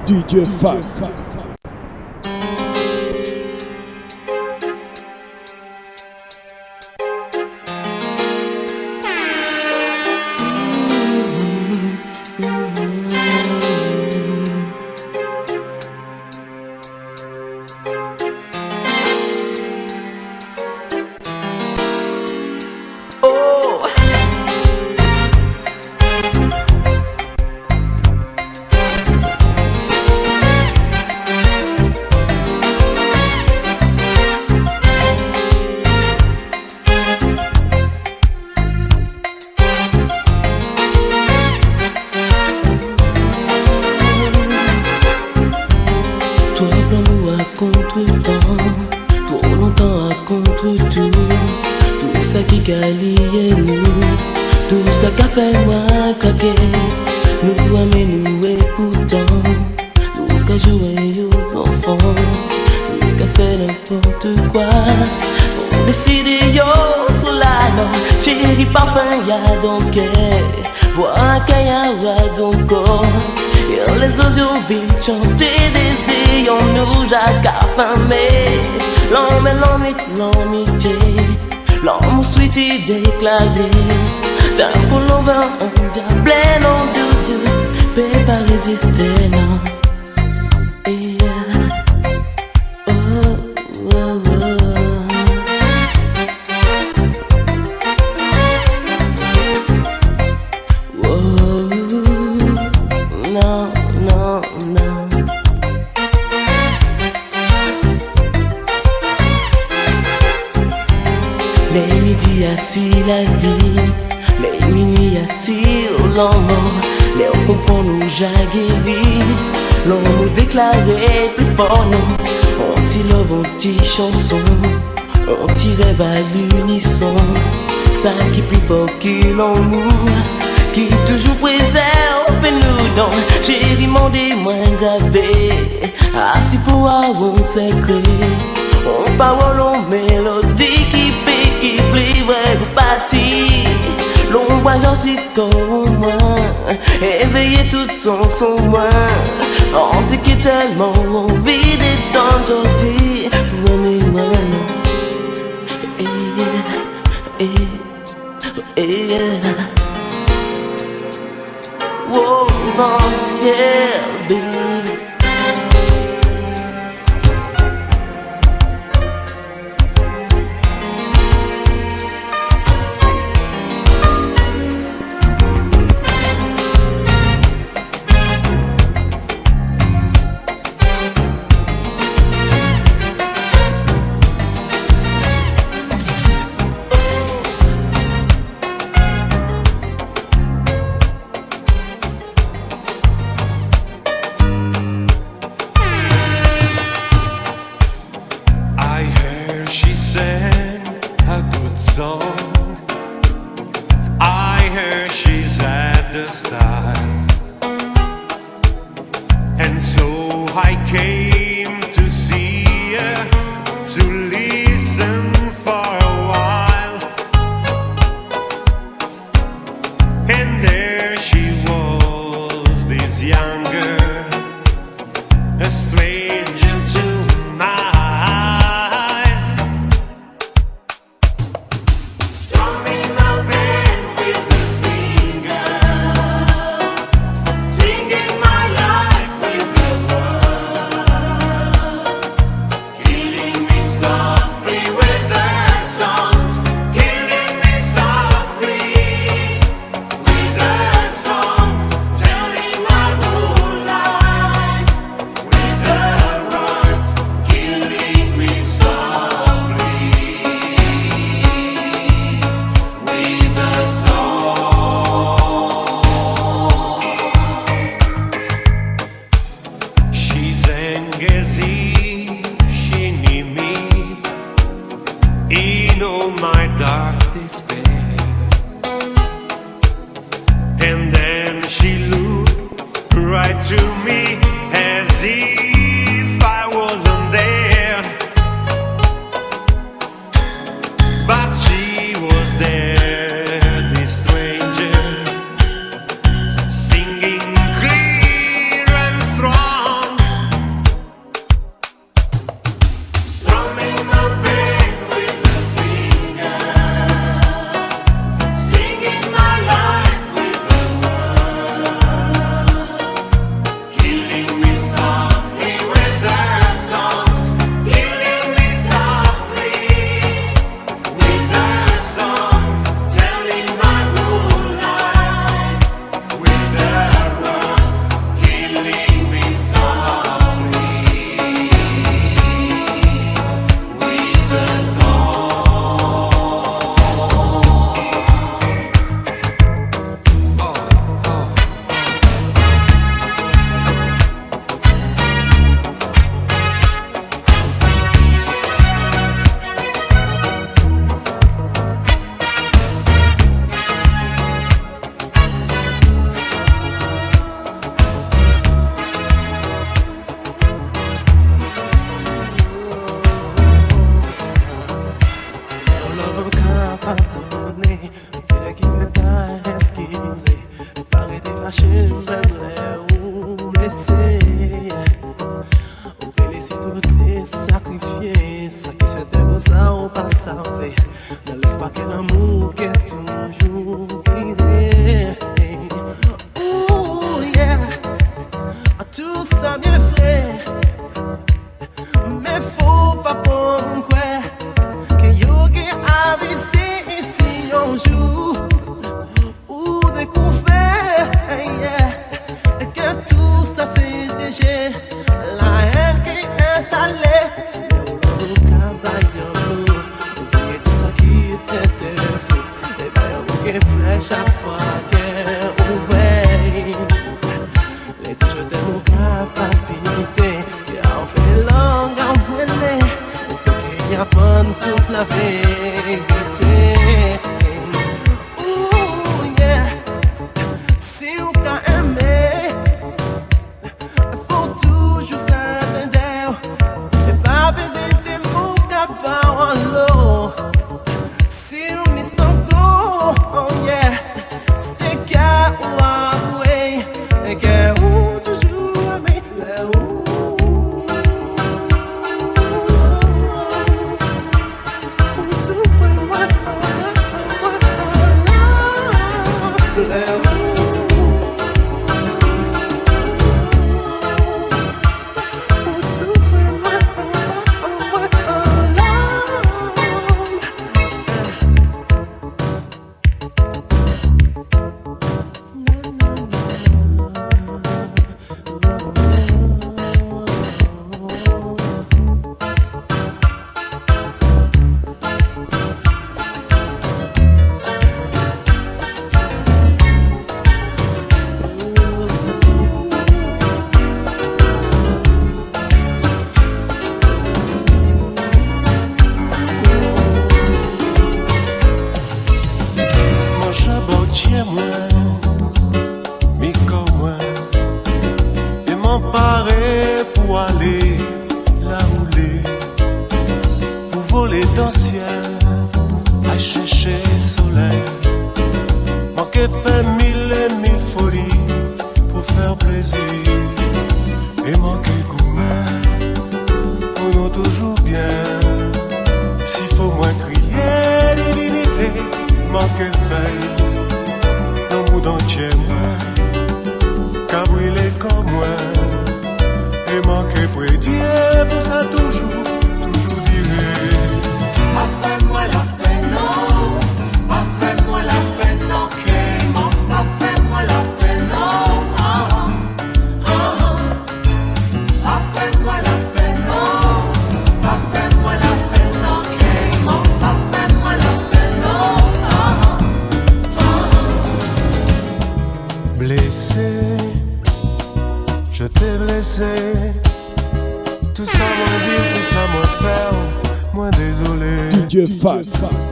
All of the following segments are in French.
DJ Fat. Tout ça qu'a fait moi craquer, nous amener nous et pourtant, nous qu'a joué aux enfants, nous qu'a fait n'importe quoi, on décide yo sous la norme, chérie parfum y'a donc voir qu'il y a donc corps, et les oiseaux viennent chanter des ayons nous jacques affamés, l'homme et l'amitié. L'homme souhaité déclaré, tant pour l'envers, on diable, non, doudou, peut pas résister, non. Yeah. Oh, oh, oh. Oh, non, non, non. Les midis assis la vie, les minuit assis au lendemain, les on comprend nous jaguéris, l'on nous déclarait plus fort non, on t'y love, on t'y chanson, on t'y rêve à l'unisson, ça qui plus fort que l'amour, qui toujours préserve nous non, chérie mon des moins gravé, assis pour avoir un secret, on parole, on mélodie qui livre vous parti, l'ombre j'en suis comme moi, éveillé tout son moi, on dit qu'il tellement envie d'être aujourd'hui, pour aimer moi oh non, yeah, baby. Singing clear and strong. fâché, j'aimerais ou laisser. Ou te laisser tout te sacrifier. Ça qui c'était pour ça, on pas sauvé. Ne laisse pas que l'amour qui est toujours tiré. Ouh, yeah. Tout ça bien fait. Mais faut pas prendre quoi. Que yogi a visé ici un jour. Ou découvert, yeah. Et que tout ça c'est déjà la haine qui est installée. C'est le cabayon. Oubliez tout ça qui était défaut. Et bien on qui flèche chaque fois qu'elle ouvre. Les t-shirts de mon capacité. Et on fait langue en mêlée. Et qu'il y a pas toute la vérité.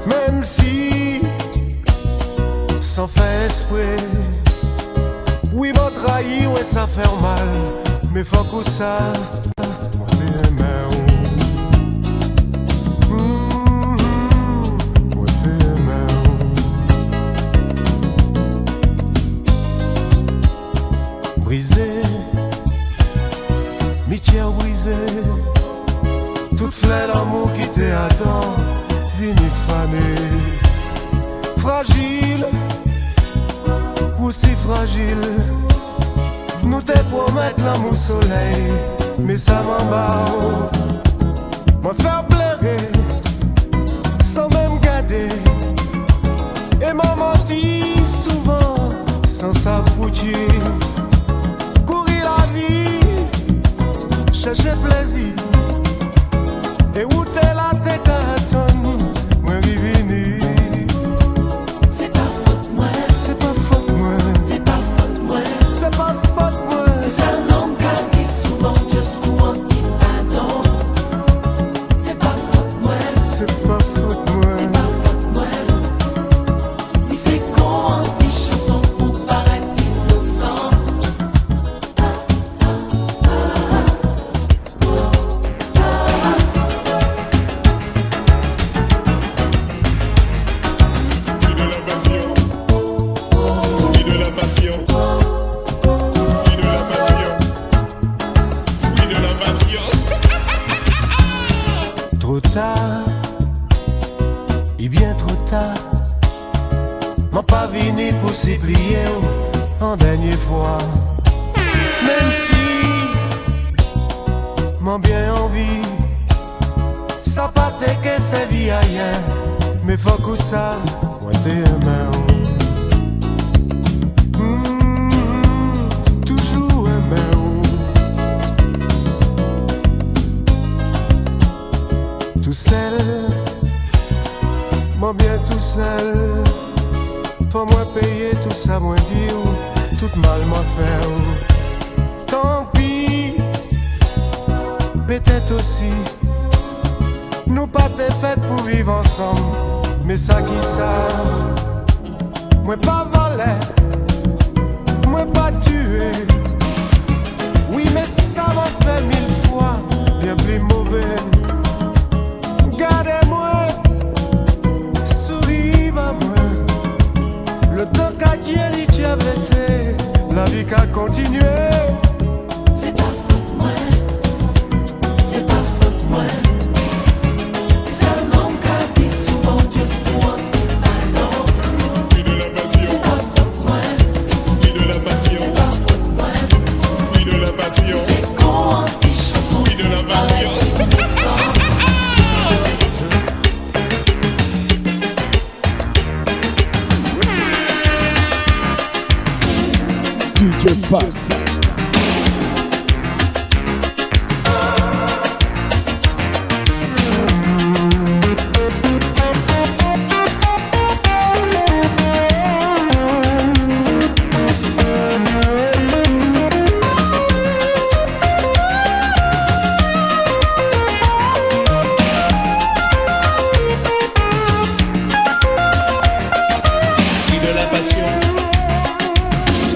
Même si, sans faire esprit, oui, m'a trahi, ouais, ça fait mal, mais faut que ça, moi t'aimais, moi t'aimais. Brisé, métier brisé, toute fleur d'amour qui t'attend. Vini fané, fragile, aussi fragile. Nous te promettons l'amour soleil, mais ça m'embarque. Moi faire pleurer, sans même garder. Et m'a menti souvent, sans s'approcher. Courir la vie, chercher plaisir. Et où t'es là, t'es carton. C'est pas faute moi, c'est pas faute moi, c'est pas faute moi, c'est pas faute moi. C'est ça l'homme qui dit souvent juste pour un petit pardon. C'est pas faute moi, c'est pas faute moi, c'est pas faute moi. Mais c'est qu'on dit chanson pour paraître innocent. fois. Même si m'en bien envie, ça pas que c'est vie ailleurs, mais faut que ça, moi t'es aimé. Toujours aimé. Tout seul, moi bien tout seul. Faut moi payer tout ça, moi dire, tout mal moi faire. Tant pis, peut-être aussi, nous pas t'es fait pour vivre ensemble. Mais ça qui ça, moi pas volé, moi pas tué. Oui mais ça m'a fait 1000 fois bien plus mauvais. Gardez-moi, sourive à moi. Le temps qu'a guéri, tu as blessé. La vie qu'a continué. C'est pas faute moi, c'est pas faute moi. Seulement qu'a dit souvent just want pardon. Fruit de la passion. C'est pas faute moi, Fruit de la passion. c'est pas faute moi. Fruit de la passion. C'est qu'on en tes chansons. Fruit de la passion. DJ Fat.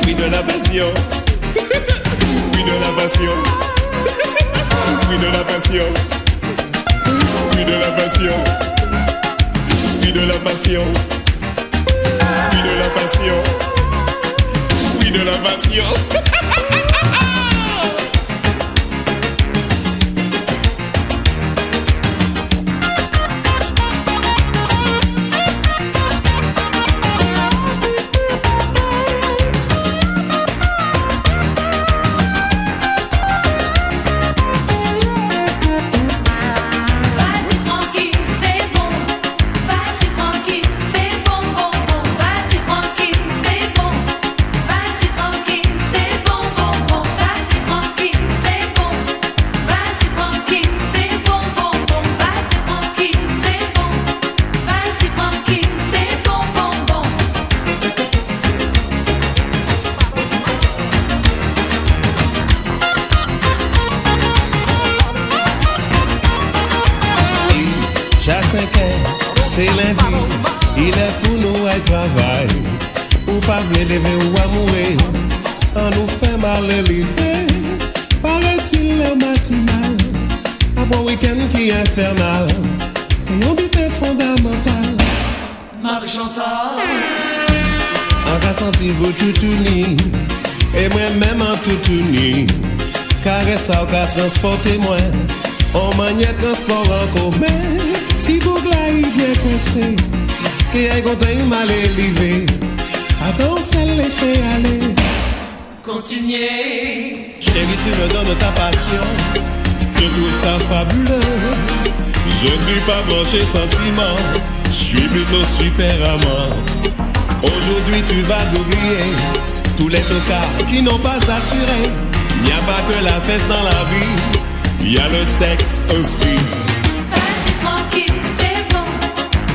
Fruit de la passion. Fruit de la passion. Fruit de la passion. Fruit de la passion. Fruit de la passion. Fruit de la passion. Fruit de la passion. Fruit de la passion. Vas-y tranquille, c'est bon. Vas-y tranquille, c'est bon, bon, bon. Vas-y tranquille, c'est bon. Vas-y tranquille, c'est bon, bon, bon. Vas-y tranquille, c'est bon. Vas-y tranquille, c'est bon, bon, bon. Vas-y tranquille, c'est bon. Vas-y tranquille, c'est bon, bon, bon. J'ai 5 ans, c'est lundi, il est pour nous à travail. Ou pas vle lever ou à mourir, on nous fait mal lever. Paraît-il le matinal, un bon week-end qui est infernal. C'est un but fondamental. Marie-Chantal, En cas senti vous tout uni, et moi-même en tout uni. Caresse ça ou qu'à transporter moi, on maniait transport en commun. Ti bougla y bien coincé, qui est content il m'a élevé. Attends, ça laisser aller. continuez. Chérie, tu me donnes ta passion, je trouve ça fabuleux. Je ne suis pas branché sentiment, je suis plutôt super amant. Aujourd'hui tu vas oublier tous les tocards qui n'ont pas assuré. Il n'y a pas que la fesse dans la vie, il y a le sexe aussi. Vas-y tranquille, c'est bon.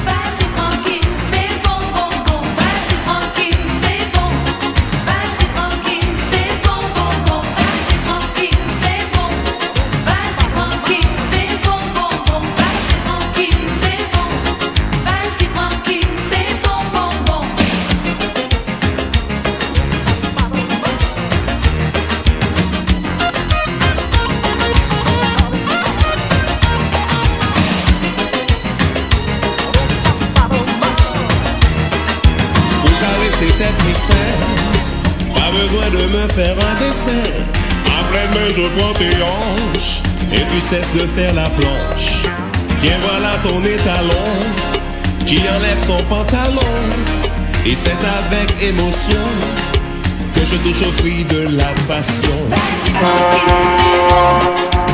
Vas-y tranquille, c'est bon, bon, bon. Vas-y tranquille, c'est bon. Vas-y tranquille, c'est bon, bon, bon. Vas-y tranquille, c'est bon. Vas-y tranquille, c'est bon, bon, bon. Vas-y tranquille, c'est bon. Vas-y tranquille, c'est bon, bon, bon. Pour caresser tes petits seins, pas besoin de me faire un dessin. À pleine main je prends tes hanches et tu cesses de faire la planche. Tiens voilà ton étalon qui enlève son pantalon. Et c'est avec émotion que mais je touche au fruit de la passion. Vas-y Francky, c'est bon.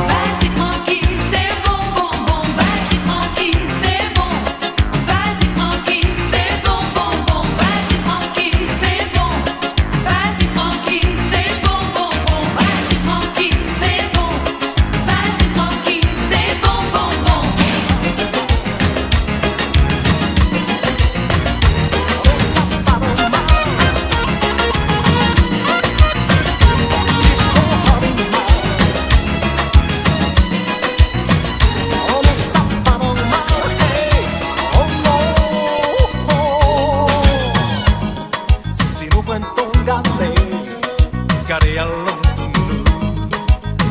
Vas-y Francky, c'est bon, bon, bon. Vas-y Francky, c'est bon. Vas-y Francky, c'est bon, bon, bon. Vas-y Francky, c'est bon. Vas-y Francky, c'est bon, bon, bon. Vas-y Francky, c'est bon. Vas-y Francky, c'est bon, bon, bon. Si nous prenons garder, carré à l'homme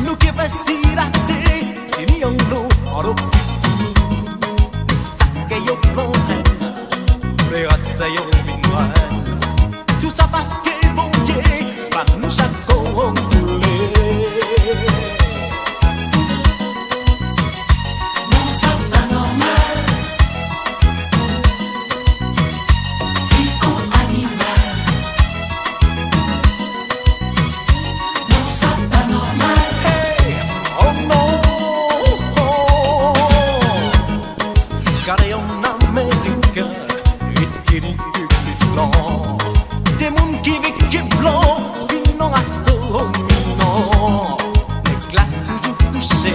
nous qui facile à terre, si nous en nous, en nous, ça que yo plan, les races yo viennent, tout ça parce que bon Dieu, pas nous chaque contrôler. Non, ça pas normal. Vivre comme animal. Non, ça pas normal. Oh non, carré en américain, et qui dit que plus blanc, des mondes qui vivent qui blanc, qui n'ont pas non, n'est là toujours touché,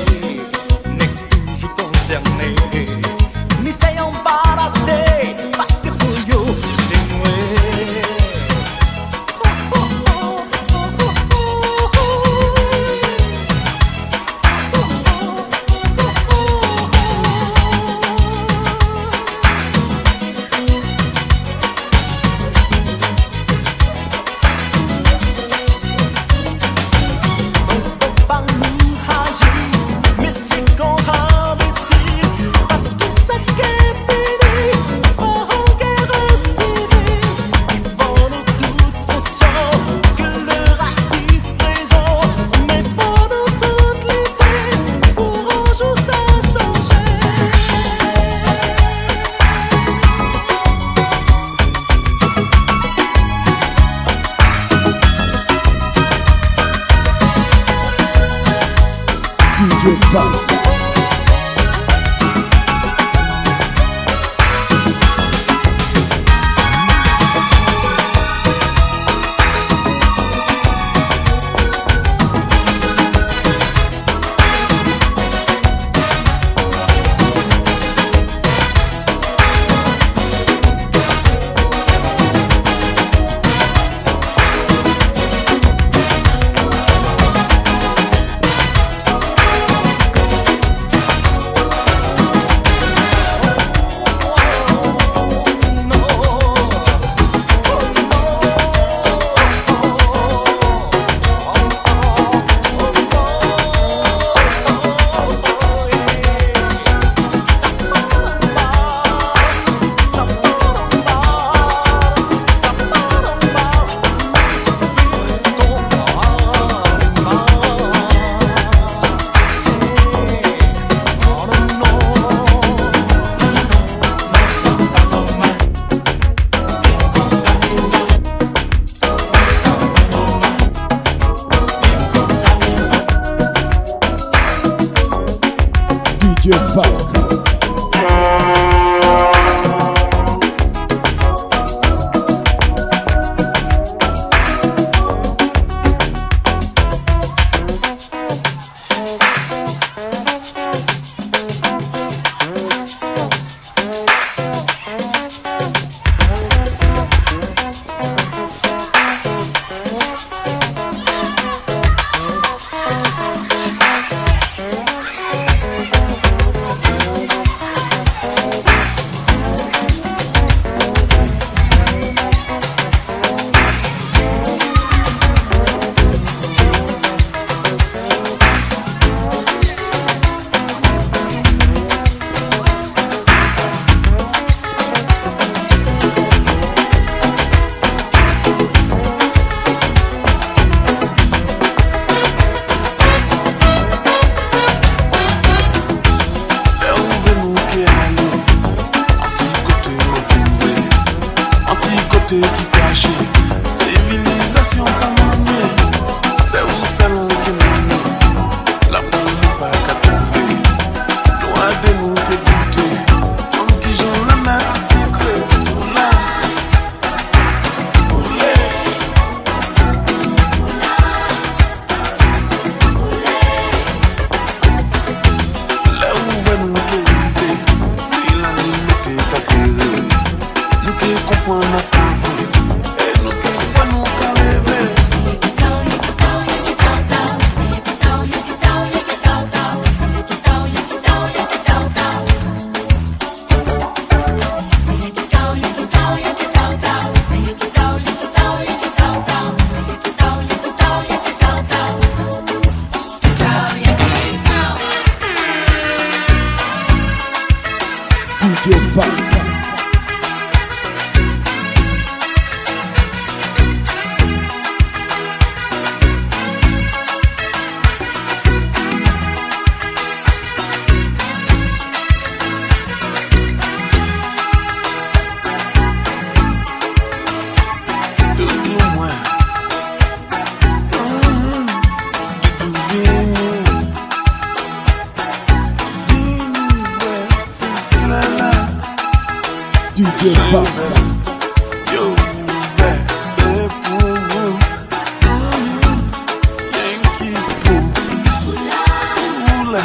n'est toujours concerné, ni c'est en baraté, parce que pour yo, c'est noué. Yo, c'est pour vous. Yankee pour Oula.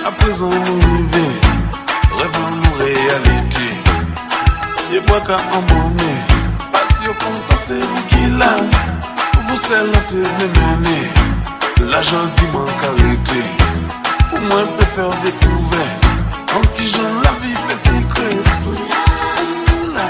À présent, nous vivons, rêvons nos réalités. Y'a pas qu'à emmener, passion pour toi, c'est vous qui l'a. Vous c'est l'autre mener, l'argent dit manque arrêté. Pour moi, je peux faire découvrir, en qui j'en la vie fait secret. Oula,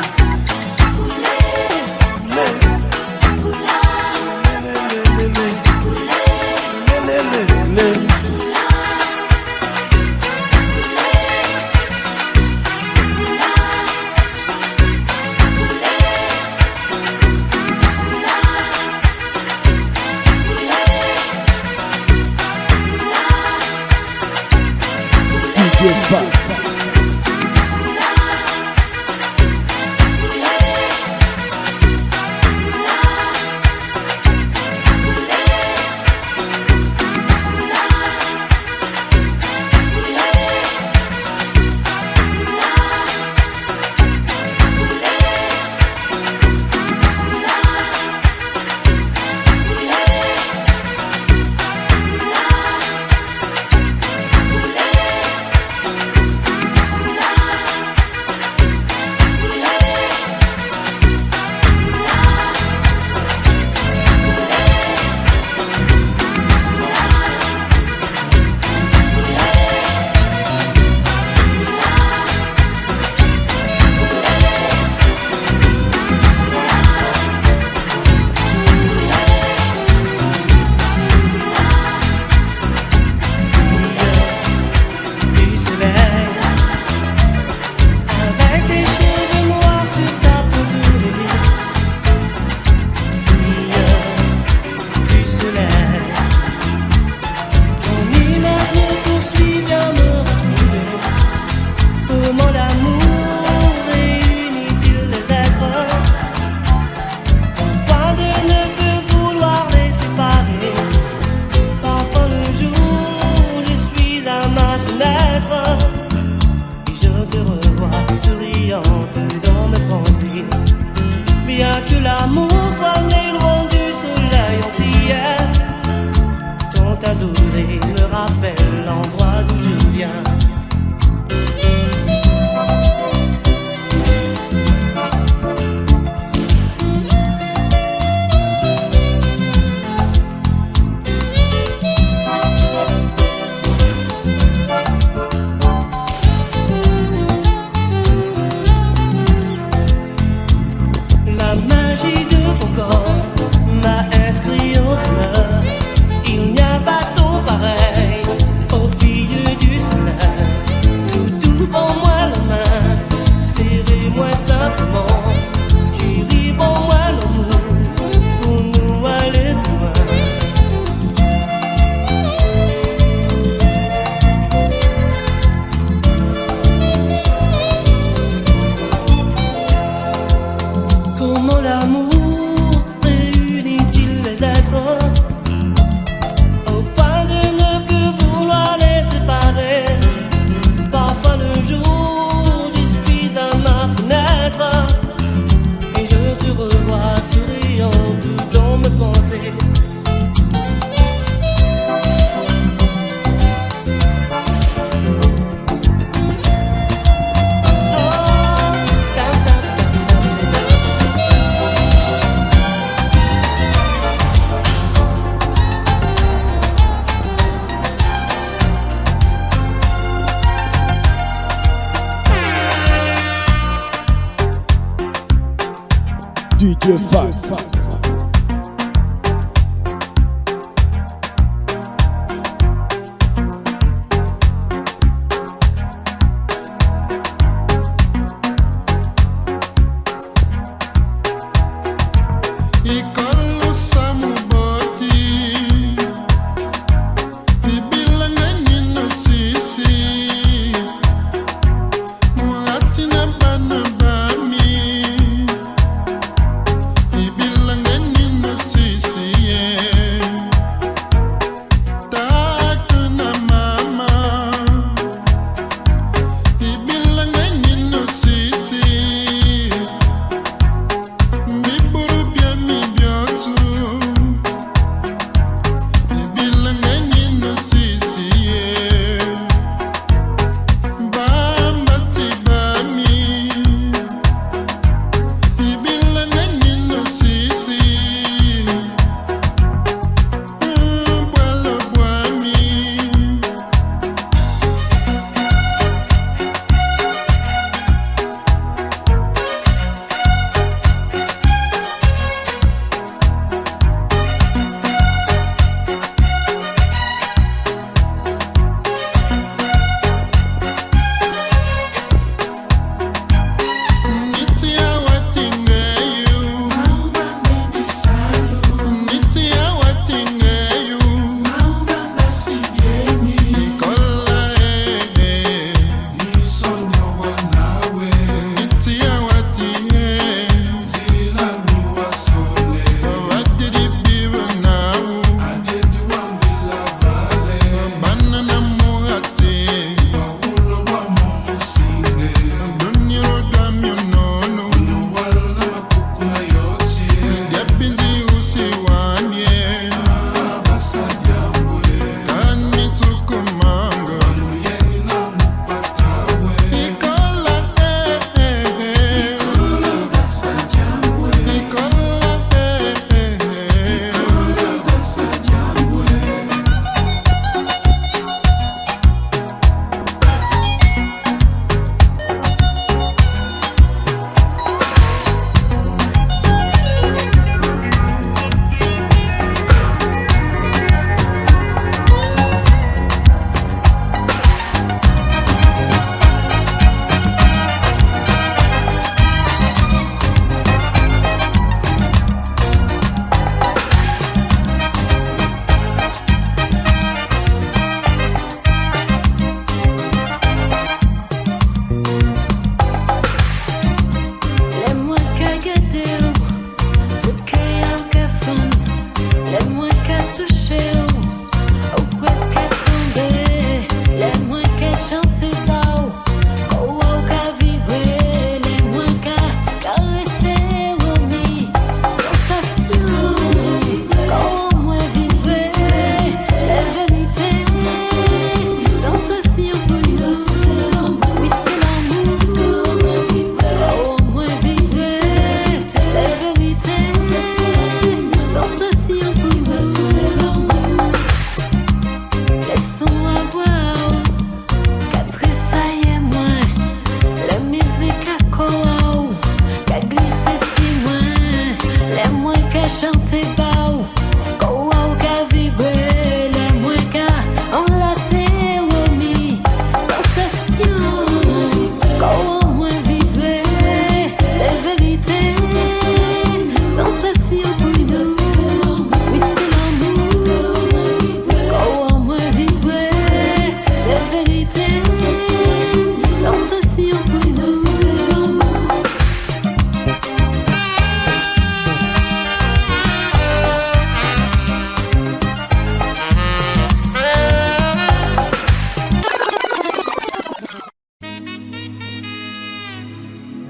DJ Fat. Bila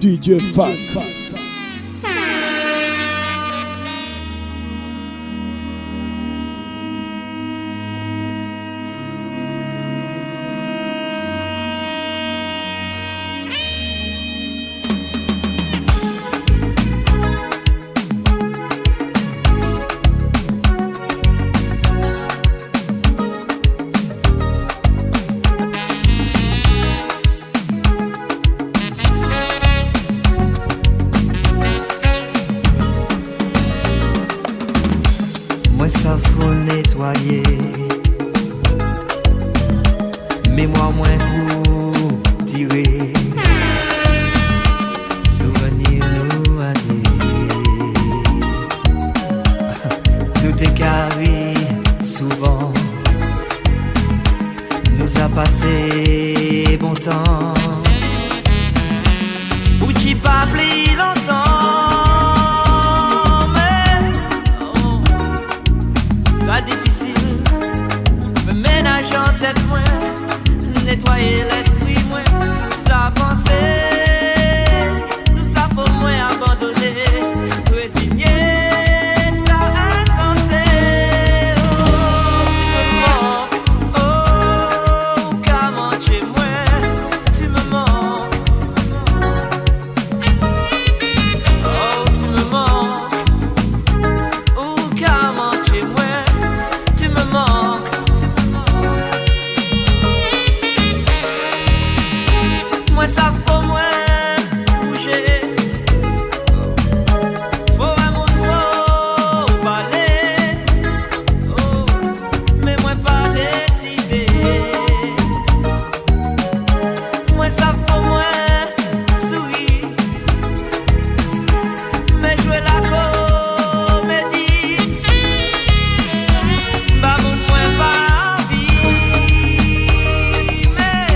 DJ Fat. Moi ça faut nettoyer, mémoire moins pour tirer, souvenir nous a nous t'écarrer souvent, nous a passé bon temps, pour qui pas plus longtemps. Ça difficile, me ménager en tête moins, nettoyer l'esprit moins, tout ça penser, tout ça pour moi abandonner, résigner, ça insensé. Oh, tu me manques, oh, comment chez moi, tu me manques, oh, tu me manques, oh, comment chez moi. Moi ça faut moins bouger, faut un mot faut parler, oh, mais moi pas décider. Moi ça faut moins sourire, mais jouer la comédie. Bah mon moins pas envie, mais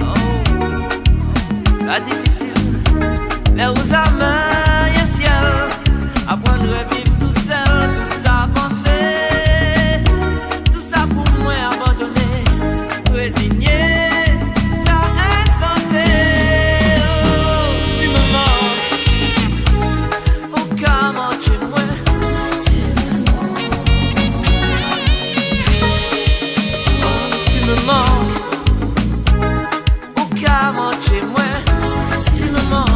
oh, ça difficile. Les aux amants y a ciel, apprendre à vivre tout seul, tout ça penser, tout ça pour moi abandonner, résigner, ça insensé. Oh, tu me manques, oh comment tu moi, tu me manques, oh tu me manques, oh comment tu moi, tu me manques.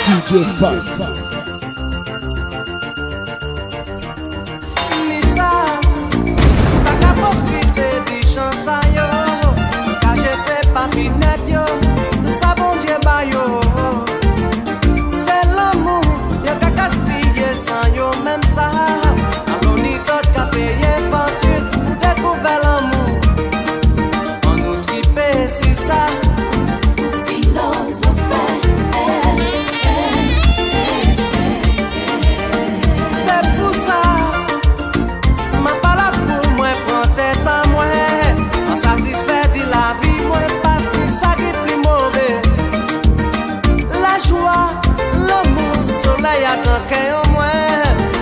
DJ Fat. Nisa, t'as qu'à profiter des chances à yo, car j'étais pas finette yo, nous savons Dieu ba yo. C'est l'amour, y'a qu'à gaspiller sans yo, même ça. Alors ni d'autres qu'à payer fortune, nous découvert l'amour. On nous tripait, c'est ça.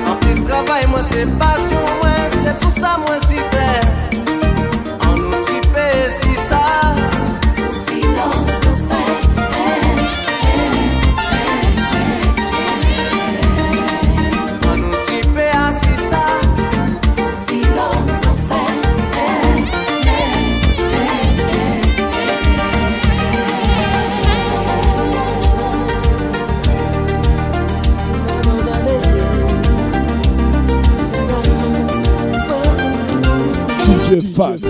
En plus travail moi c'est passion moi, c'est pour ça moi si clair. On nous tripe si ça. On nous tripe si ça. DJ Fat.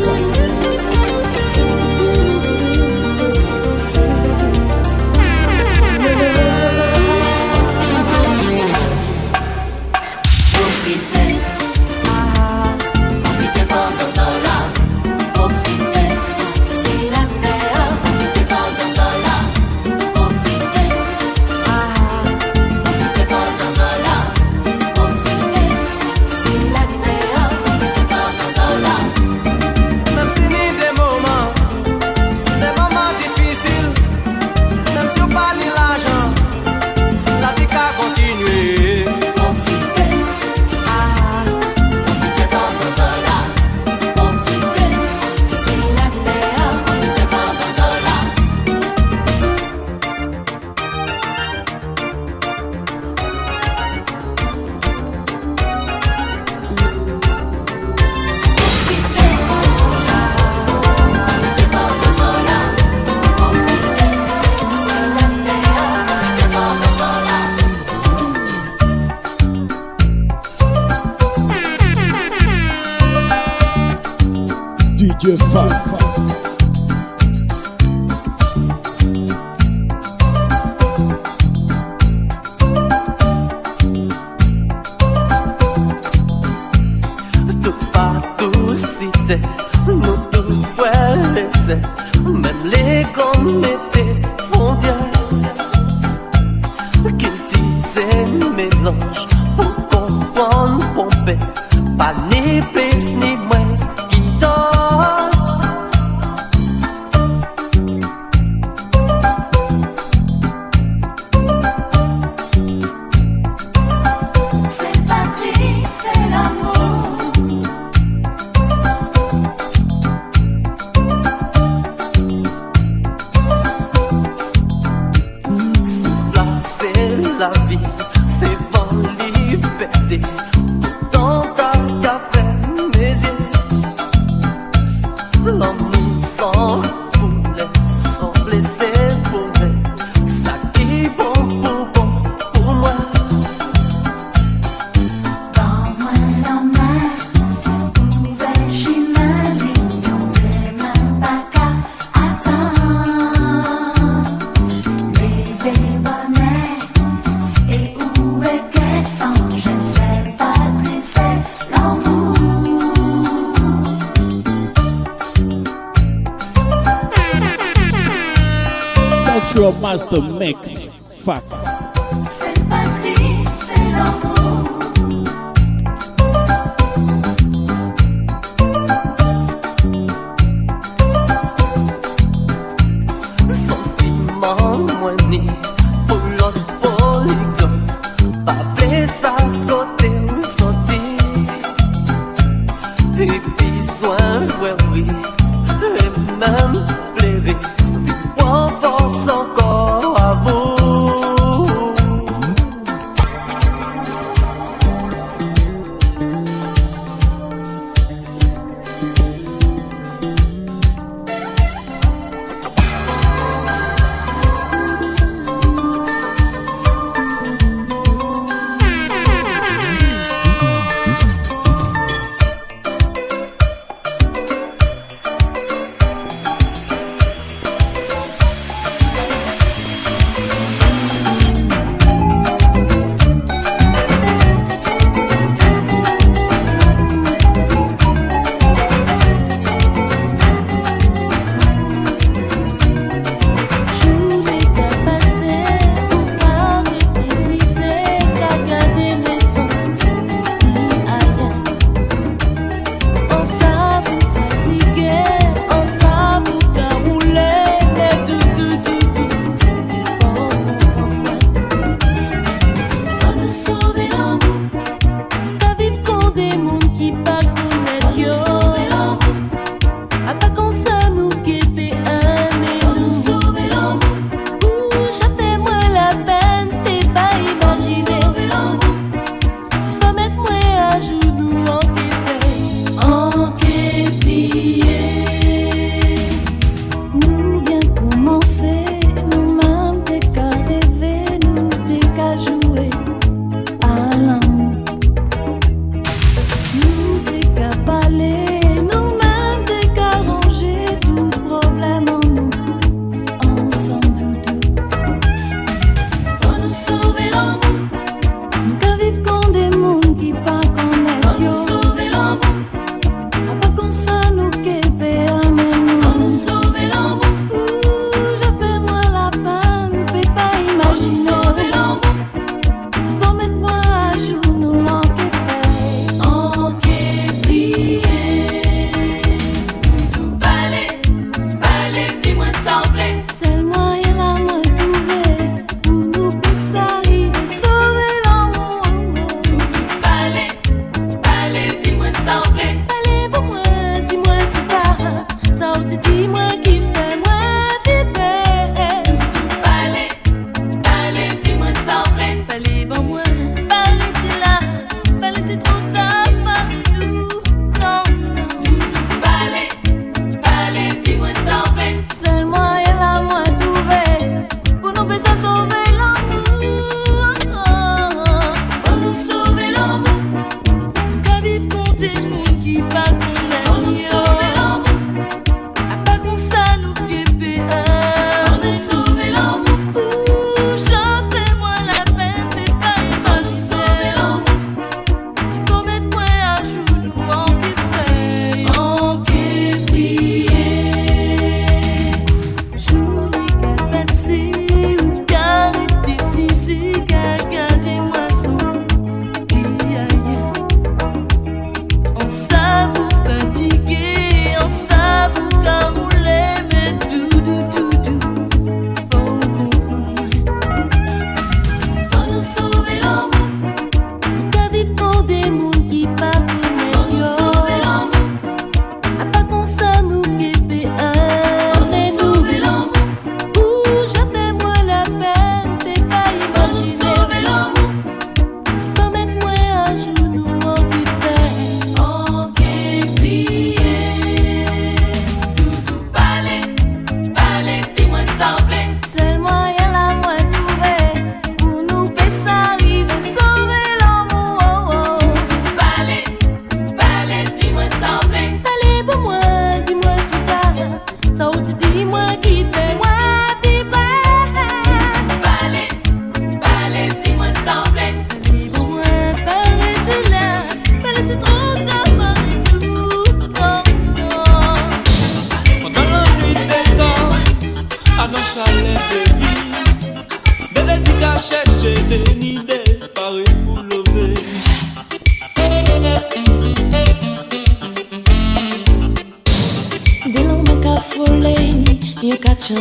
DJ Fat. Tout partout cité, nous tout frères laissés, même les commétés mondiales, qu'ils disaient mélange pour comprendre pomper, pas ni plus ni moins qui donne. C'est Patrick, c'est l'amour. Là c'est la vie, c'est pour liberté. Tant qu'à faire mes yeux, l'amour sans boulet, sans blesser boulet, ça qui bon pour moi. Dans moi la main, ouvert chemin, ligne, même pas qu'à attendre. Bébé bonnet, et où est qu'elle sent? Je ne sais pas dresser l'amour. Cultural Master Mix. Fat. C'est Patrick, c'est l'amour. Sentiment moigné pour l'autre polygone, pas fait ça côté où sortir. Et puis soin, ouais oui, et même pleurer, puis pour force encore à vous.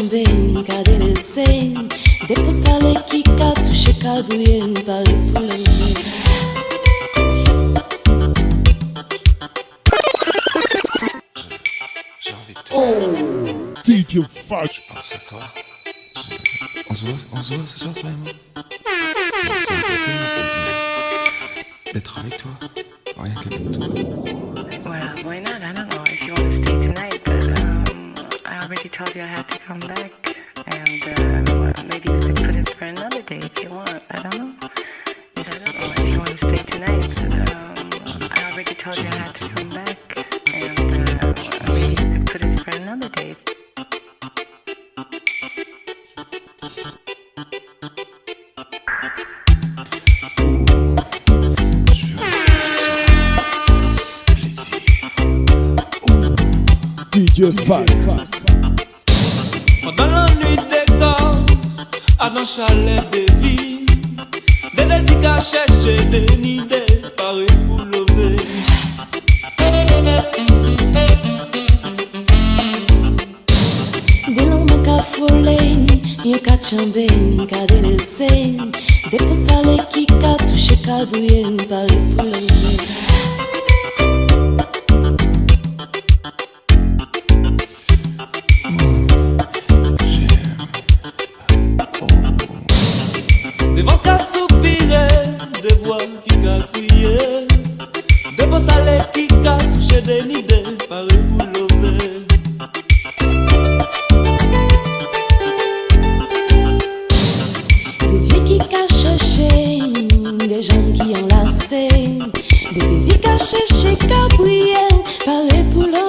chambe, ka delese. Depo sale qui ka touché ka bouye, pari pour l'enlever. J'ai envie de te DJ Funk. penser à toi. On se voit ce soir, toi et moi. Ça me fait tellement plaisir d'être avec toi, rien qu'avec toi. Well, why not? I don't know if you want to stay tonight, but I already told you I had to come back, and maybe we could put it for another day if you want. I don't know. I don't know if you want to stay tonight. I already told you I had to come back, and maybe we could put it for another day. Je veux rester ce soir. Plaisir. DJ Funk. Pendant la nuit des corps, à dans chalet de vie, des désirs à chercher, des idées, pareil pour lever. Des longues ka frôlé, yon ka chambe, ka delese. Depo sale qui ka touché ka bouye, pari pour l'enlever. Des vents qu'à soupirer, des voix qui qu'à crier, des beaux salés qui qu'à toucher des idées, pareil pour lever. Des yeux qui cachent chercher, des jambes qui enlacent, des désirs qui chercher, qui brillent, pareil pour l'enlever.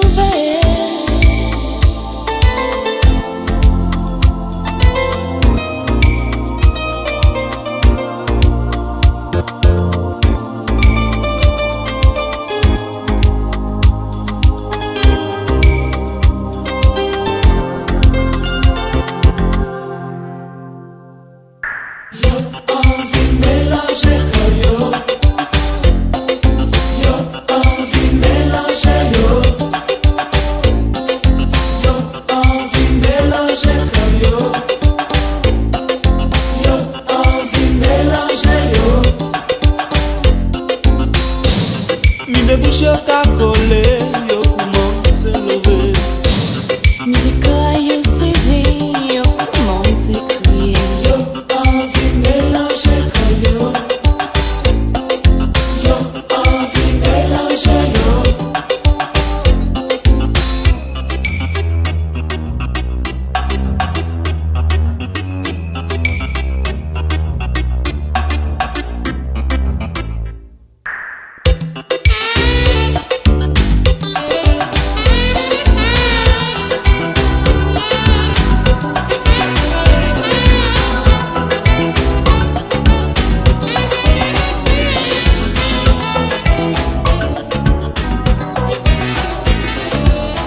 Mi de bouche qu'à coller, yo commence à lever. Mi de corps yo serré, yo commence à crier. Yo envie mélanger yo. Yo envie mélanger yo.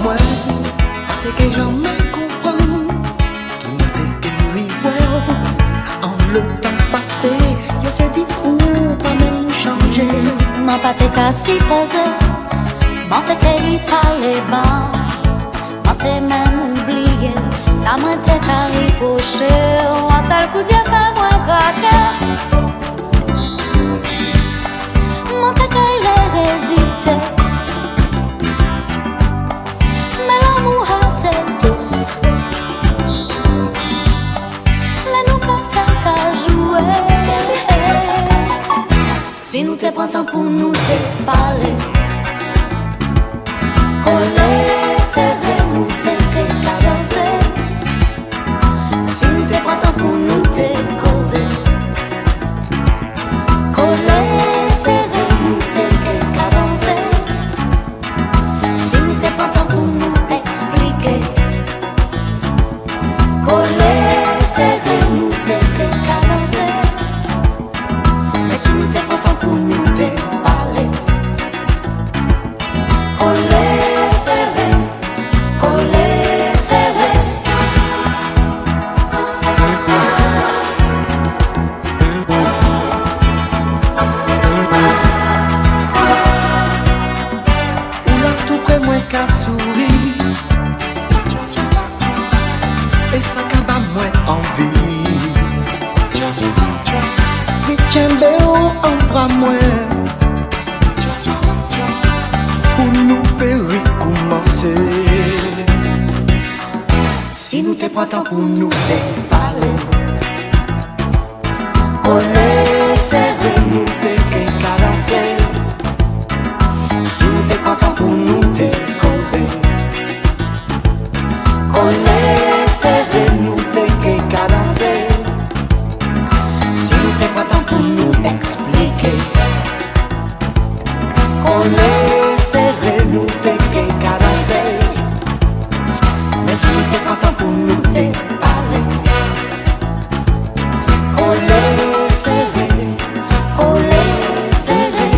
Moi, t'es que jamais comprendre, qui m'a t'es que en le temps passé, je sais dit ou pas même changer. M'en pas t'es qu'à s'y poser, m'en t'es qu'à y parler bas, m'en t'es même oublié, ça m'en t'es qu'à y pocher, un seul coup d'yeux fait moi craquer. M'en t'es qu'à y résister, mais l'amour a été douce, là nous pas t'as qu'à jouer. Si nous te prends temps pour nous te parler, coller, serrer, nous te caresser. Si nous te prends temps pour nous te causer, coller, serrer, nous te caresser. Si nous te prends temps pour nous expliquer, coller, serrer, nous te caresser. Mais si nous te prends temps pour nous te parler, coller, serrer, coller, serrer. Ou là tout près moi qu'à sourire, et ça prends temps pour nous te parler. Collé, serré, nous te cadencer. Si nous te prends temps pour nous te causer. Collé, serré, nous te cadencer. Si nous te prends temps pour nous expliquer. Collé, serré, nous te cadencer. Mais si nous te prends temps pour nous te parler. Collé, serré, collé, serré.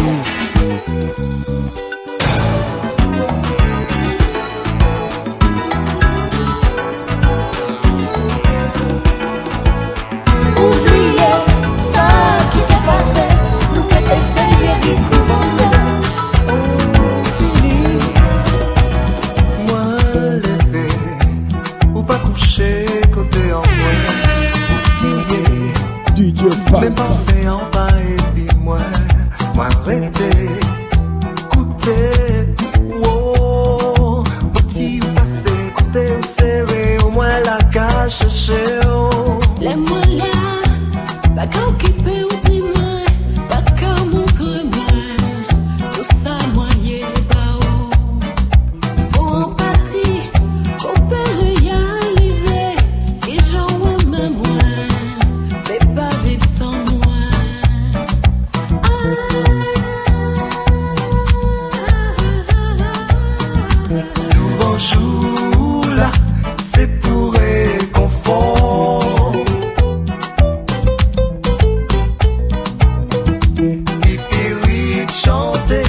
Oubliez ça qui t'est passé, nous peut essayer d'y commencer. Fini. Moi levé, ou pas couché côté en moi, DJ même pas fait en bas et puis moi arrêté, écoutez, wow, petit ou passé, côté ou serré, au moins la cache chercher. Les moi là, pas qu'à occuper ou dis-moi, pas qu'à montrer-moi, tout ça moi y est pas haut. Faut empathie, faut pas réaliser, et j'en vois même moi, mais pas vivre sans moi. Tout bonjour là, c'est pour réconfort. Pipi de chanter,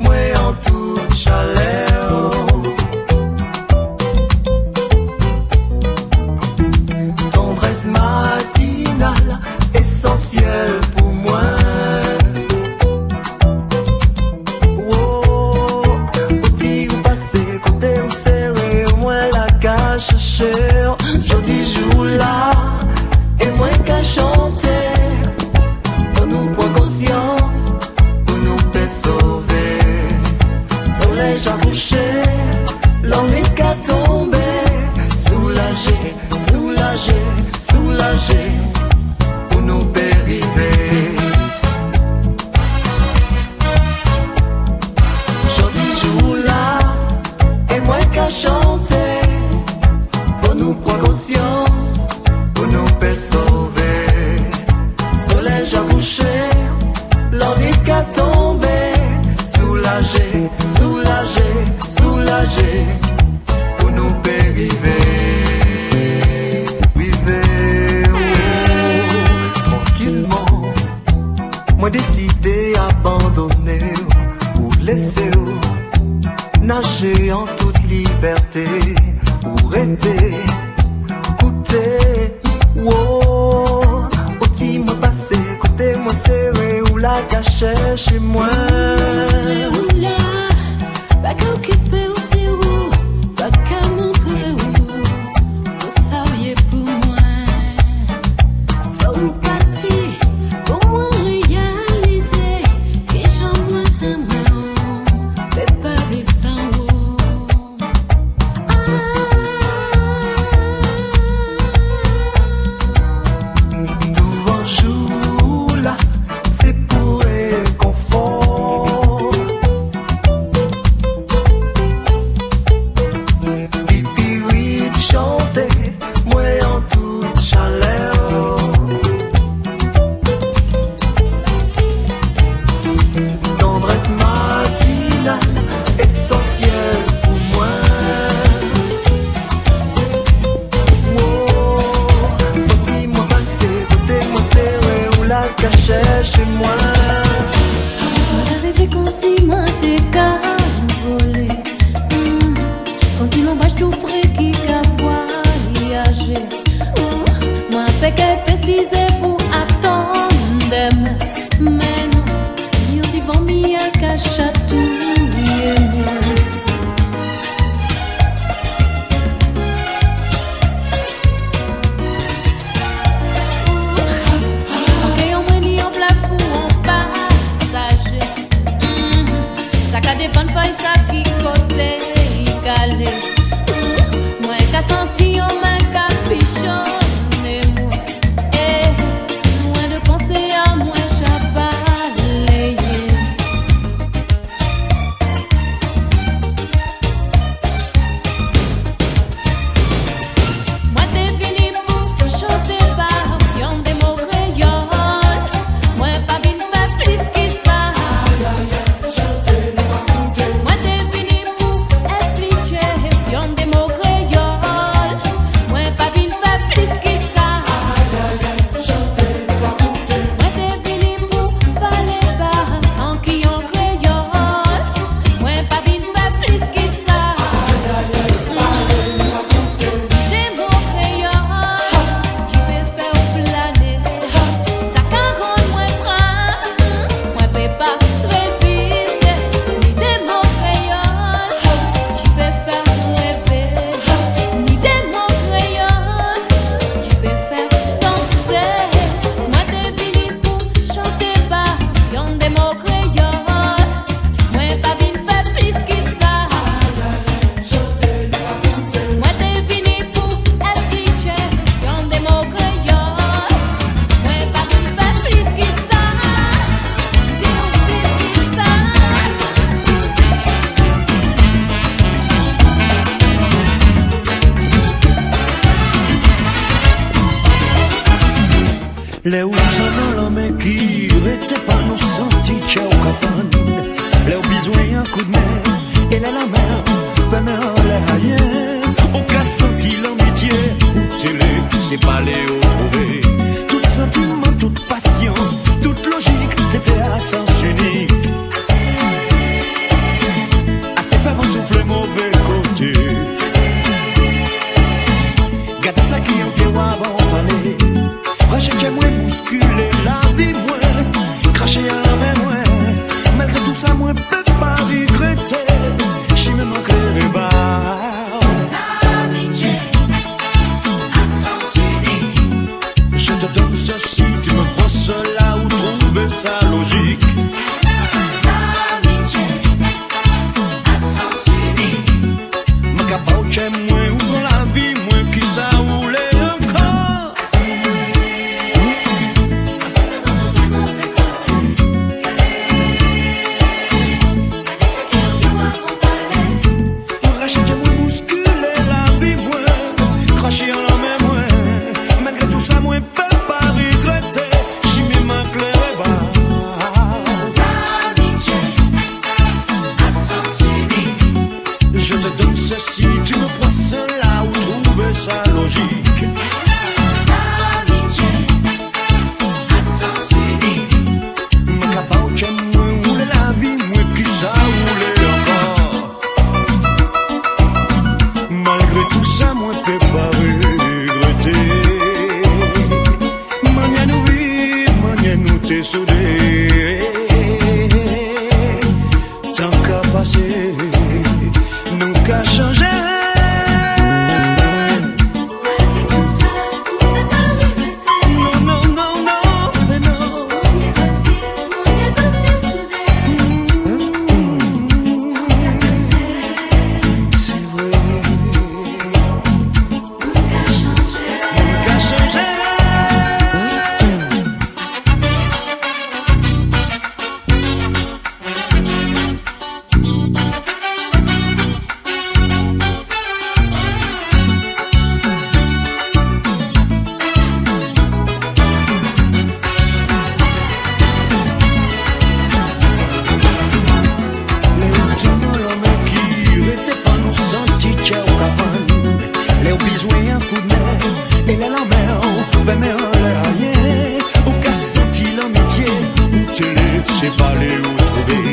moi en toute chaleur. Tendresse matinale, essentielle pour moi. Oh, petit ou passé, côté ou serré, au moins la cache cher. Jodi jour là, et moins qu'à chanter. Faut nous prendre conscience, pour nous faire sauver. Soleil à coucher, l'ennui qu'à tomber. Soulager, soulager, soulager, pour nous périver. Jodi jour là, et moins qu'à chanter. Faut nous prendre conscience, pour nous faire sauver. Soleil à coucher, l'ennui qu'à tomber. Soulager, soulager, soulager, pour nous périver. Vivez, oh, tranquillement. Moi décidé abandonner ou laisser nager en toute liberté ou arrêter, goûter, wow, petit mot passé, côté moi serré ou la cachée chez moi. Oula, pas qu'à occuper ou dire où, pas qu'à montrer où, tout ça y est pour moi. Faut partir, pour moi réaliser, et j'en veux un mot, mais pas vivre sans vous. Tout bonjour là, c'est pour réconfort. Pipi oui de chanter, moi en toute chaleur. Tendresse matinale, essentielle pour moi. Oh, petit moi passé, côté moi serré ou la cachée chez moi. Rêver comme si moi t'es qu'à voler. Quand il l'embâche tout frais qui qu'a voyager. Moi fait qu'elle précisé pour attendre. Mais non, il dit vont m'y à cacher tout. Ok, on m'a mis en place pour un passager. Ça qu'a des bonnes feuilles, ça qui côté calé. Moi qu'a senti, on m'a capé. Les outils dans l'homme qui n'étaient pas nous sentis tchè au cafane. Les besoin un coup de main et la mer fait mais en l'air rien. On a senti l'amitié ou télé, c'est pas les retrouver. Tout sentiment, toute passion, toute logique, c'était à sens unique. Assez faire un souffle mauvais côté. Gardez ça qui en pied avant d'aller. Rachetez moi bousculer la vie moi. Cracher à la main moi. Malgré tout ça moi peux pas regretter. J'y me manque les barres. L'amitié à sens unique. Je te donne ceci, tu me prends cela ou trouver ça logique. L'amitié à sens unique. Ma capoche moi ou dans la vie moi qui ça roule encore. Rachetez moi bousculer la vie moi. Cracher en la main moi. Malgré tout ça moi peux pas regretter. J'y me manque les barres. L'amitié à sens unique. Je te donne ceci, tu me prends cela ou trouver ça logique. L'amitié à sens unique. Ma capoche moi roule la vie moi qui ça roule encore. Malgré tout ça moi peux pas regretter. Mania nous vivre, mania nous t'es soudés. Tant qu'à passer, nous qu'à changer. Tout ça, on peut pas regretter. Non, non, non, non, mais non. Mon les autres villes, mon les autres t'es soudés. C'est vrai, On a changé. nous qu'à changer. Les outils dans l'homme qui n'étaient pas nous sentis tchè au cafane. Les besoin un coup de main et la mer fait mais en l'air rien. Au cas senti l'amitié ou télé, c'est pas les retrouver.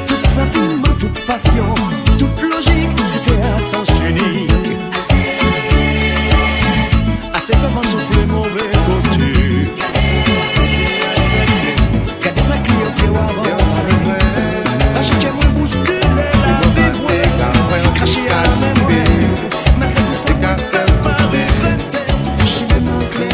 Tout sentiment, toute passion, toute logique, c'était à sens unique. Assez faire un souffle mauvais côté. Gardez ça qui au pied avant d'aller. Rachetez moi bousculer la vie moi. Cracher à la même moi. Malgré tout ça moi peux pas regretter. J'y me manque les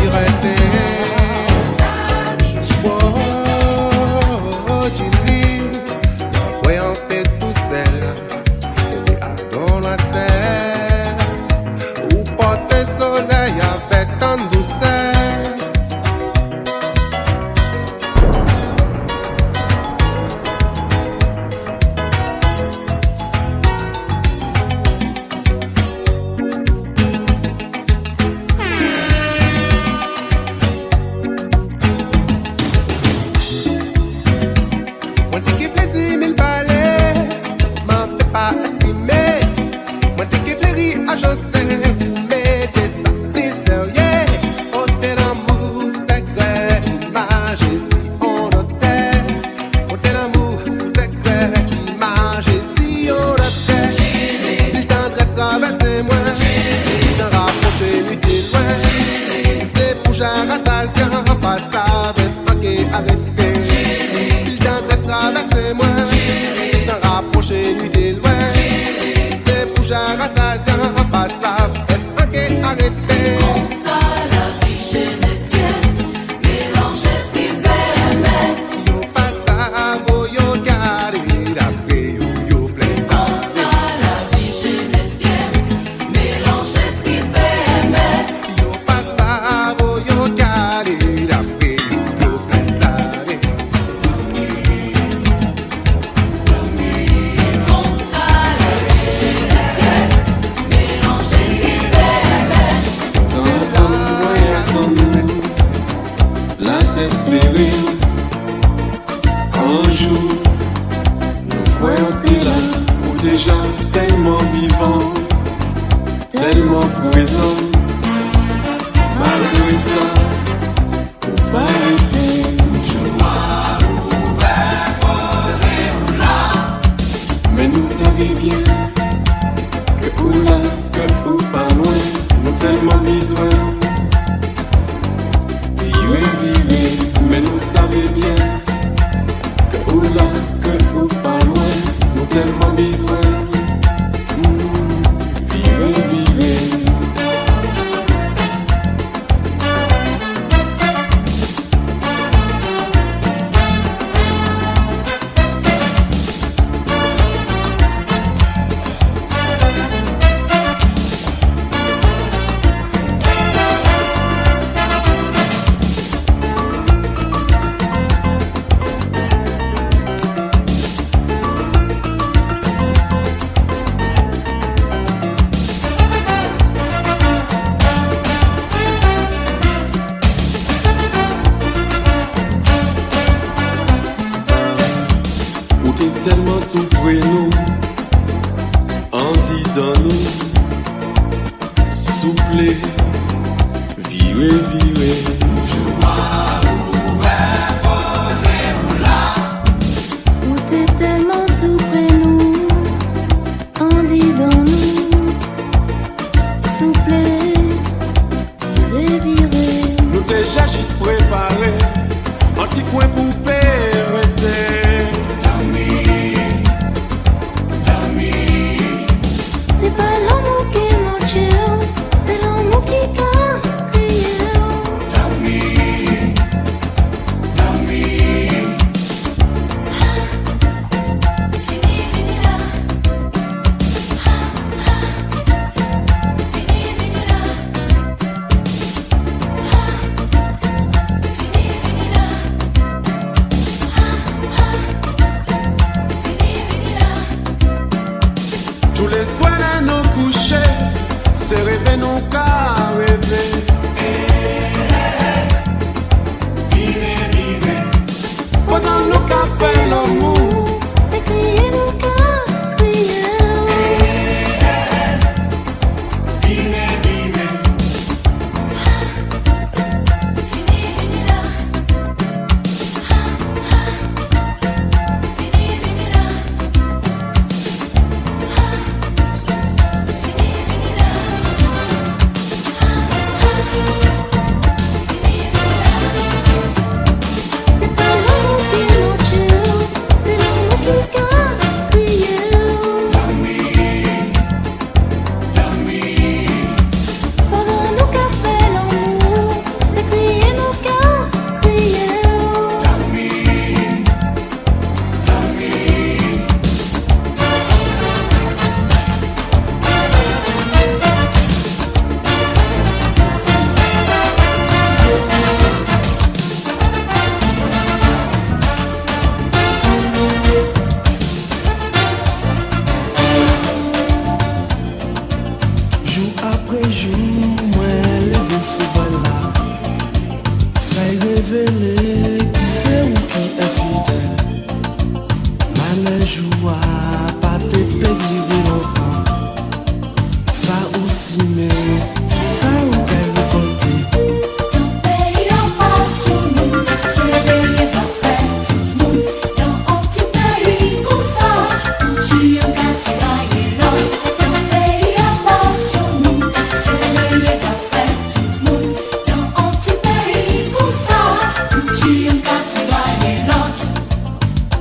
Moi t'es qui plaît 10 000 balais, m'en fais pas estimer. Moi t'es qui plaît rire à José, vous mettez ça plus sérieux. On t'est l'amour secret, image si on notait. On t'est l'amour secret, image si on notait. Il tendresse traverser-moi, il t'en rapprocher lui t'es loin. Si c'est pour jarre à sa pas ça, reste manqué arrêté. Il tendresse traverser-moi, t'en rapprocher lui t'es loin. Si c'est pour jarre à sa pas ça, reste manqué arrêté. Comme ça, la vie générale, mélange de bébé. Yo pas ça, yo garde, après yo plein. Comme ça, la vie générale, mélange de bébé. Yo pas ça, yo garde, après yo plein. un jour, nous croyons t'es là, ou déjà tellement vivant, tellement présent. Malgré ça, pour pas arrêter. Joie ouvert, faudrait ou là. Mais nous savions bien que ou là, que ou pas loin, nous tellement besoin. Vivre, mais nous savions bien que ou là, que ou pas loin, nous tellement besoin. Tellement tout près nous, en dit dans nous, souffler, virer, virer. Joie ouvert, faudrait ou là. Où t'es tellement tout près nous, en dit dans nous, souffler, virer, virer. Nous déjà juste préparé, un petit coin pour péréter. C'est pas l'amour qui m'enchaîne, c'est l'amour qui a crié. Dami, Dami. Fini, fini là. Fini, fini là. Fini, fini là. Fini, fini là. Tous les soirs à nos couchers, c'est rêver non qu'à rêver. Vivez, vivez. Pendant nous qu'à faire l'amour, c'est crier nous qu'à crier. vivez, vivez. Fini, fini là. Fini, fini là. C'est pas l'amour qui m'enchaîne, c'est l'amour qui a crié. Pendant nous qu'a fait l'amour, c'est crier nous qu'a crié. Jour après jour, moi levé ce là. Ça y révélé qui c'est ou qui est fidèle. Mal joie, pas te pédirer longtemps. Ça aussi, mais c'est ça ou qu'elle récolter. Ton pays en passion, nous, c'est des affaires, tout le monde. Dans un petit pays comme ça, tu en gâteras l'autre. Ton pays en passion, nous, c'est des affaires, tout le monde. Dans un petit pays comme ça, tu en gâteras l'autre.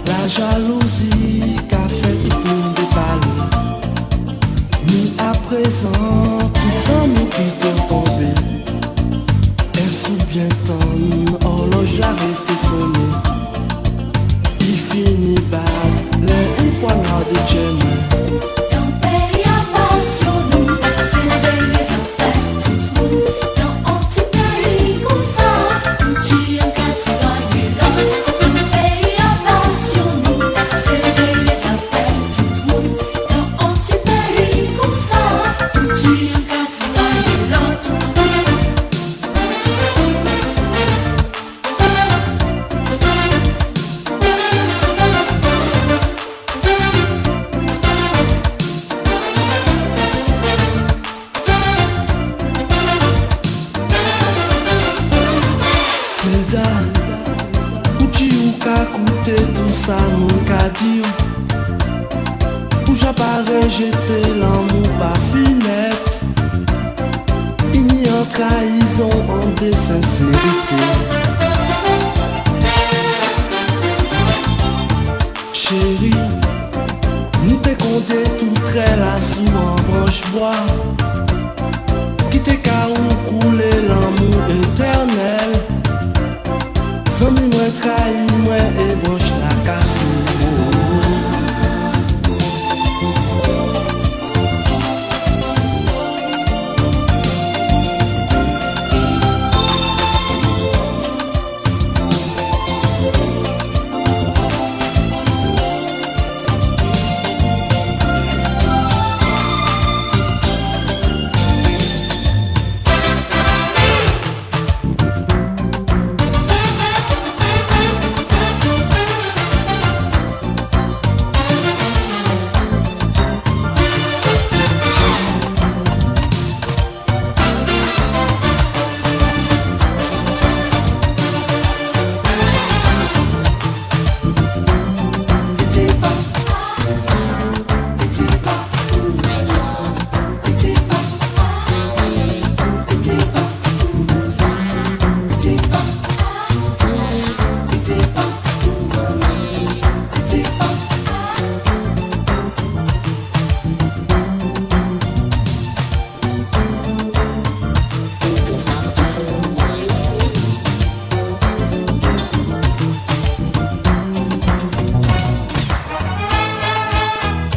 La jalousie qu'a fait tout le monde parler. Nous à présent, tout ça nous qui t'ont tombé. Est-ce ou bien temps, horloge l'arrêté sonner. Il finit par les poignard de Jamie. Ton pays en passion, nous, c'est des affaires, tout le monde. Dans un petit pays comme ça, tu en gâteras l'autre. Ton pays en passion, nous, c'est des affaires, tout le monde. Dans un petit pays comme ça, tu en gâteras l'autre. rejeter l'amour pas finette. Il y a trahison en désincérité. Chérie, nous t'es compté tout très là sous en branche bois. Qui t'es qu'à ou couler l'amour éternel. Sans moi trahir moi et branche la casse.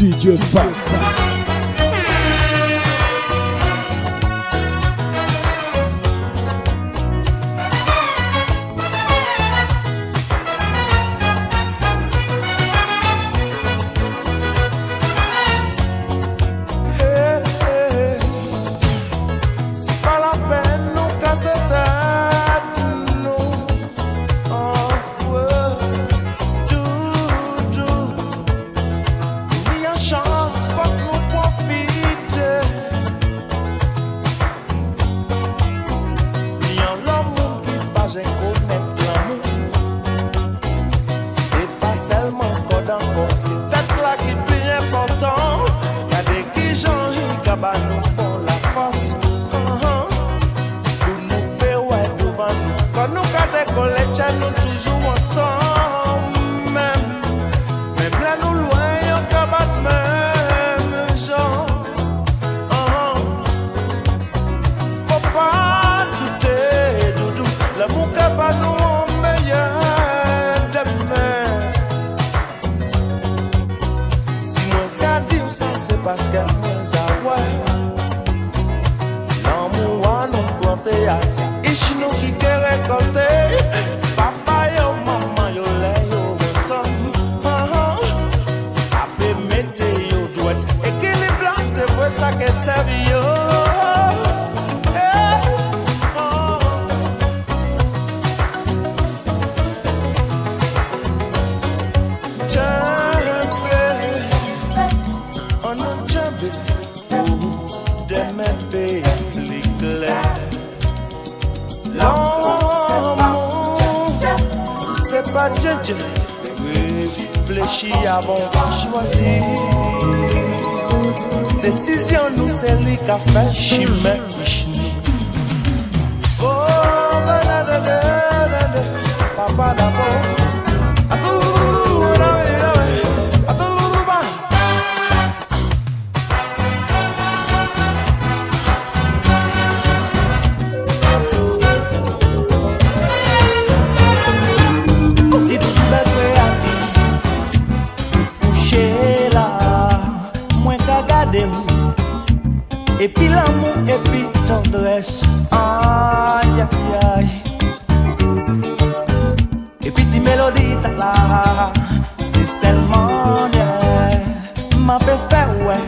DJ Fat. Réfléchis avant de choisir. Décision nous c'est lui qui a fait chimé. Oh, papa d'abord. Et puis l'amour, et puis tendresse, aïe aïe aïe. Et puis ti mélodie ta là, c'est seulement m'a fait faire ouais.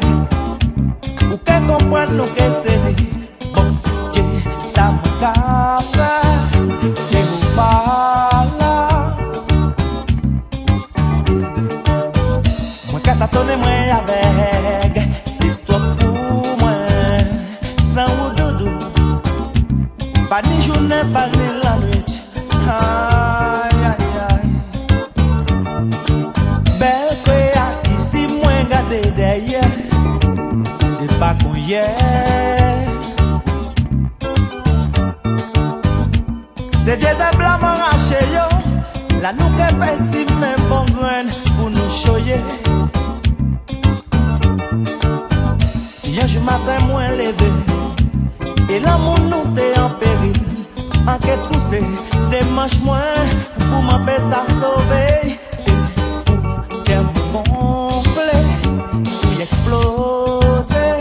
Ou qu'elle comprenne nous qu'elle saisit. Bon Dieu, ça m'a capé, c'est vous pas là. Moi qu'à t'attendre moi avec. Pas ni journée, pas ni la nuit. Aïe, aïe, aïe. Belle créatrice, si moi gardé derrière. yeah. C'est vieux et blanc m'arraché yo. La nous que si même bon grain pour nous choyer. Si un jour matin moins levé et l'amour nous t'est en péril, en quête poussée, démange moins pour m'empêcher à sauver. J'aime gonfler, pour y exploser.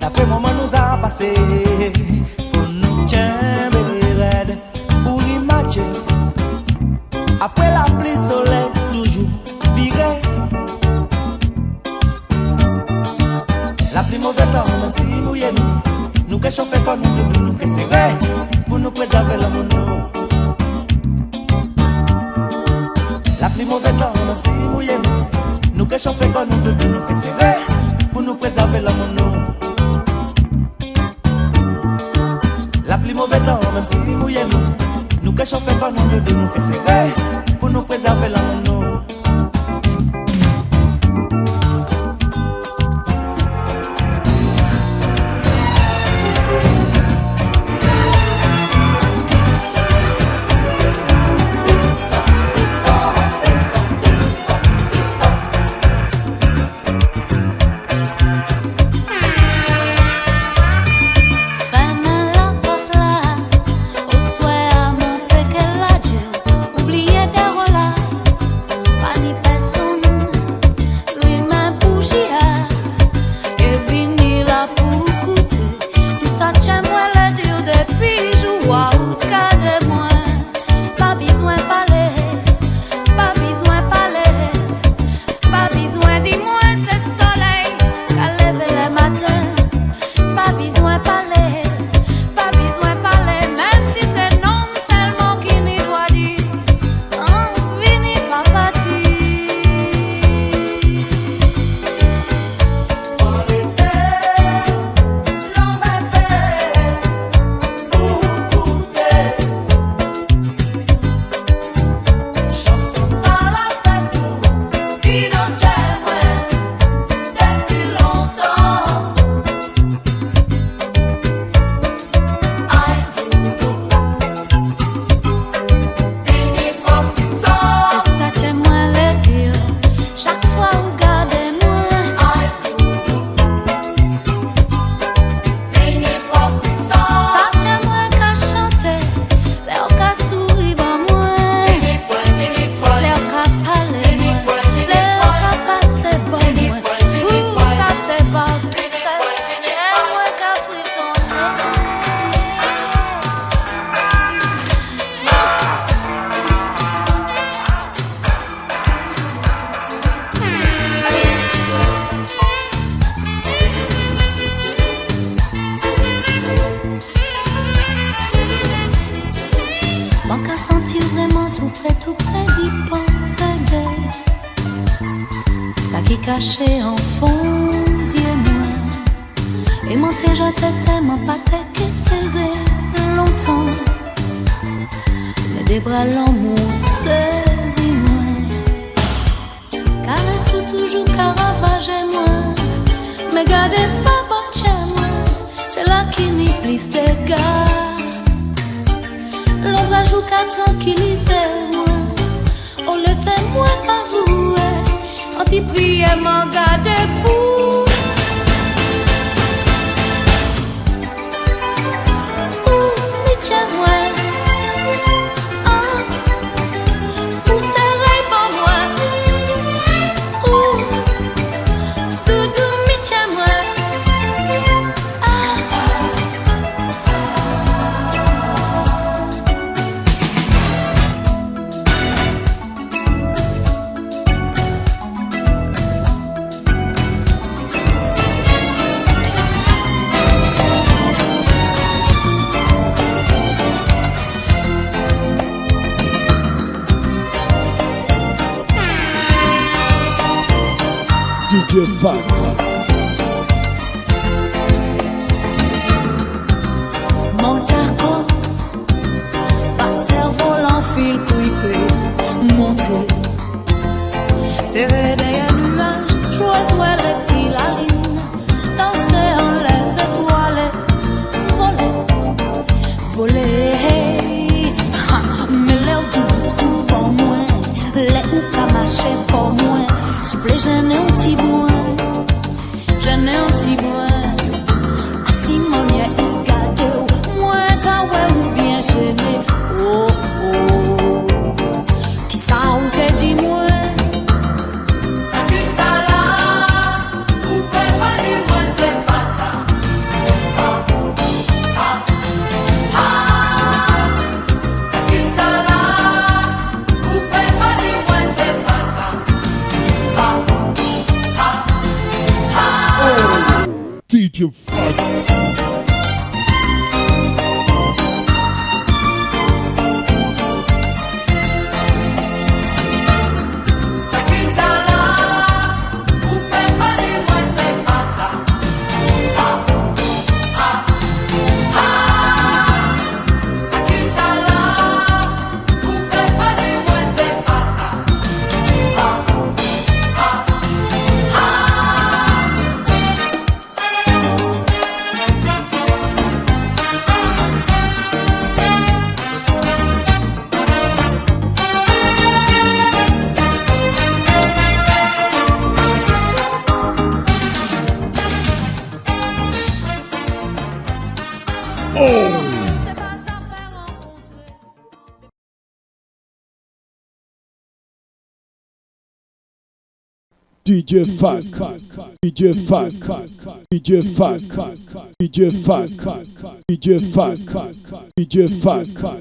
D'après moment nous a passé, faut nous jammer raide pour imaginer. Après la pluie soleil toujours viré. La pluie mauvais temps même si mouillé nous que chauffer quand nous que serré pour nous préserver l'amour nous. La pluie mauvais temps même si mouillé nous que chauffer quand nous que serré pour nous préserver l'amour nous. La pluie mauvais temps même si mouillé nous que chauffer quand nous que serré pour nous préserver l'amour nous. Caché en fond, yeux noirs. Et mon déjà c'était mon pâté qui serré longtemps. Mais des bras l'amour saisis-moi. Caresse ou toujours caravage moi. Mais gardez pas bon chez moi. C'est là qu'il n'y plus de gars. L'ombre ajoute qu'à tranquilliser moi. Oh laissez-moi avouer. Anti-prière m'en garde pour. Oui, tiens-moi. Pour serrer pour moi. Doudou, mi tiens-moi. DJ Pat. Mon taco, pas cerveau l'enfile couipé, monter. Serré derrière un nuage, choisi plaît, j'en ai un petit bout, j'en ai un petit bout. Si mon mien est gâté, moi quand ou bien gêné. Oh oh, qui ça ou que dis-moi? Ça que t'as là, ou peut pas dis-moi c'est pas ça. Ah ah ah, ça que t'as là, ou peut pas dis-moi c'est pas ça. Ah ah ah. DJ Funk. DJ Funk, DJ Funk, DJ Funk, DJ Funk, DJ Funk, DJ Funk.